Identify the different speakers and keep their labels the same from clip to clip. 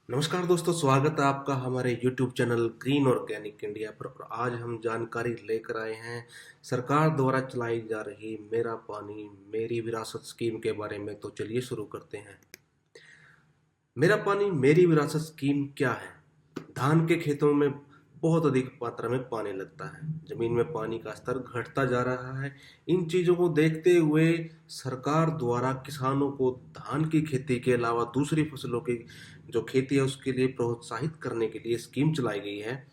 Speaker 1: नमस्कार दोस्तों, स्वागत है आपका हमारे YouTube channel green organic India पर। और आज हम जानकारी लेकर आए हैं सरकार द्वारा चलाई जा रही मेरा पानी मेरी विरासत स्कीम के बारे में। तो चलिए शुरू करते हैं। मेरा पानी मेरी विरासत स्कीम क्या है? धान के खेतों में बहुत अधिक मात्रा में पानी लगता है, जमीन में पानी का स्तर घटता जा रहा है। इन चीजों को देखते हुए सरकार द्वारा किसानों को धान की खेती के अलावा दूसरी फसलों की जो खेती है उसके लिए प्रोत्साहित करने के लिए स्कीम चलाई गई है,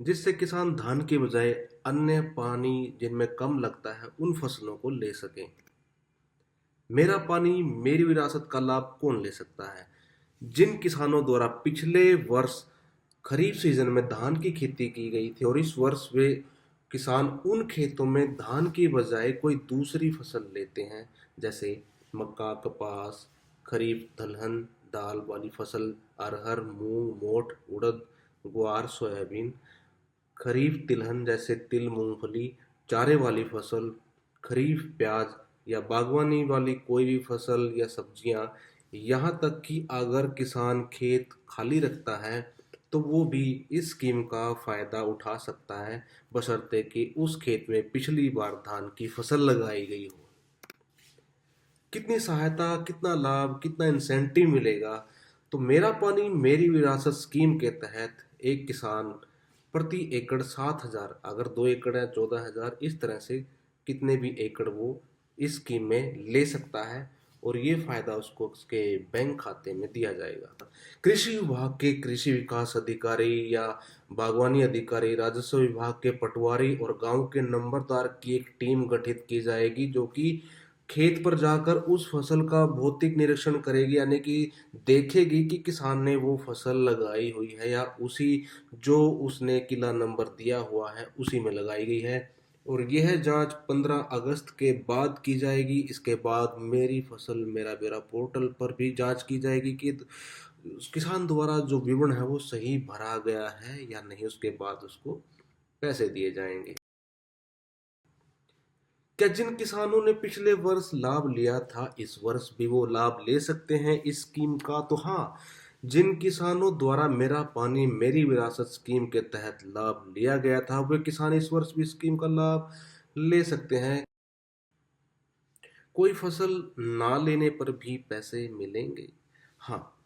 Speaker 1: जिससे किसान धान के बजाय अन्य पानी जिनमें कम लगता है उन फसलों को ले सकें। मेरा पानी मेरी विरासत का लाभ कौन ले सकता है? जिन किसानों द्वारा पिछले वर्ष खरीफ सीजन में धान की खेती की गई थी और इस वर्ष वे किसान उन खेतों में धान की बजाय कोई दूसरी फसल लेते हैं, जैसे मक्का, कपास, खरीफ दलहन, दाल वाली फसल, अरहर, मूंग, मोठ, उड़द, ग्वार, सोयाबीन, खरीफ तिलहन जैसे तिल, मूंगफली, चारे वाली फसल, खरीफ प्याज या बागवानी वाली कोई भी फसल या सब्जियां। यहाँ तक कि अगर किसान खेत खाली रखता है तो वो भी इस स्कीम का फायदा उठा सकता है, बशर्ते कि उस खेत में पिछली बार धान की फसल लगाई गई हो। कितनी सहायता, कितना लाभ, कितना इंसेंटिव मिलेगा? तो मेरा पानी मेरी विरासत स्कीम के तहत एक किसान प्रति एकड़ 7,000, अगर 2 एकड़ है 14,000, इस तरह से कितने भी एकड़ वो इस स्कीम में ले सकता है और ये फायदा उसको उसके बैंक खाते में दिया जाएगा। कृषि विभाग के कृषि विकास अधिकारी या बागवानी अधिकारी, राजस्व विभाग के पटवारी और गांव के नंबरदार की एक टीम गठित की जाएगी, जो कि खेत पर जाकर उस फसल का भौतिक निरीक्षण करेगी, यानी कि देखेगी कि किसान ने वो फसल लगाई हुई है या उसी जो उसने किला नंबर दिया हुआ है उसी में लगाई गई है। और यह जांच 15 अगस्त के बाद की जाएगी। इसके बाद मेरी फसल मेरा बेरा पोर्टल पर भी जांच की जाएगी कि उस किसान द्वारा जो विवरण है वो सही भरा गया है या नहीं। उसके बाद उसको पैसे दिए जाएंगे। क्या जिन किसानों ने पिछले वर्ष लाभ लिया था इस वर्ष भी वो लाभ ले सकते हैं इस स्कीम का? तो हाँ, जिन किसानों द्वारा मेरा पानी मेरी विरासत स्कीम के तहत लाभ लिया गया था वे किसान इस वर्ष भी स्कीम का लाभ ले सकते हैं। कोई फसल ना लेने पर भी पैसे मिलेंगे। हाँ,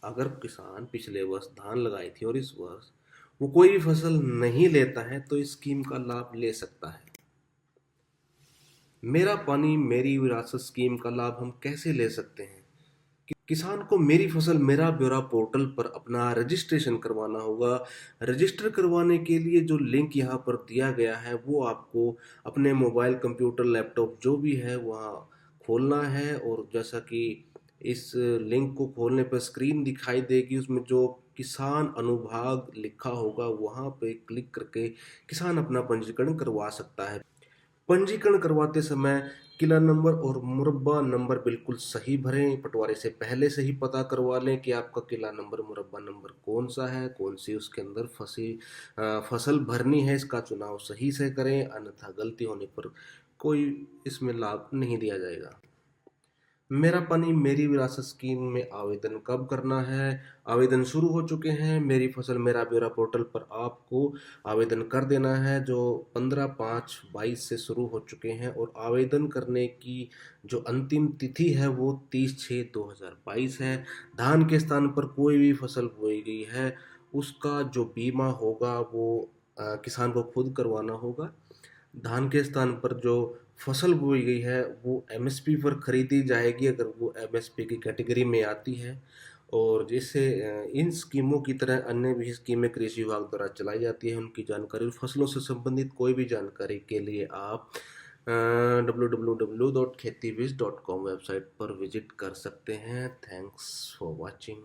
Speaker 1: अगर किसान पिछले वर्ष धान लगाई थी और इस वर्ष वो कोई भी फसल नहीं लेता है तो इस स्कीम का लाभ ले सकता है। मेरा पानी मेरी विरासत स्कीम का लाभ हम कैसे ले सकते हैं? किसान को मेरी फसल मेरा ब्यौरा पोर्टल पर अपना रजिस्ट्रेशन करवाना होगा। रजिस्टर करवाने के लिए जो लिंक यहाँ पर दिया गया है वो आपको अपने मोबाइल, कंप्यूटर, लैपटॉप जो भी है वहाँ खोलना है। और जैसा कि इस लिंक को खोलने पर स्क्रीन दिखाई देगी, उसमें जो किसान अनुभाग लिखा होगा वहाँ पे क्लिक करके किसान अपना पंजीकरण करवा सकता है। पंजीकरण करवाते समय किला नंबर और मुरब्बा नंबर बिल्कुल सही भरें। पटवारी से पहले से ही पता करवा लें कि आपका किला नंबर, मुरब्बा नंबर कौन सा है, कौन सी उसके अंदर फसल भरनी है। इसका चुनाव सही से करें, अन्यथा गलती होने पर कोई इसमें लाभ नहीं दिया जाएगा। मेरा पानी मेरी विरासत स्कीम में आवेदन कब करना है? आवेदन शुरू हो चुके हैं। मेरी फसल मेरा ब्यौरा पोर्टल पर आपको आवेदन कर देना है, जो 15/5/22 से शुरू हो चुके हैं। और आवेदन करने की जो अंतिम तिथि है वो 30/6/2022 है। धान के स्थान पर कोई भी फसल बोई गई है उसका जो बीमा होगा वो किसान को खुद करवाना होगा। धान के स्थान पर जो फसल बोई गई है वो एमएसपी पर खरीदी जाएगी, अगर वो एमएसपी की कैटेगरी में आती है। और जिससे इन स्कीमों की तरह अन्य भी स्कीमें कृषि विभाग द्वारा चलाई जाती है, उनकी जानकारी, फसलों से संबंधित कोई भी जानकारी के लिए आप www.khetiviz.com वेबसाइट पर विजिट कर सकते हैं। Thanks for watching.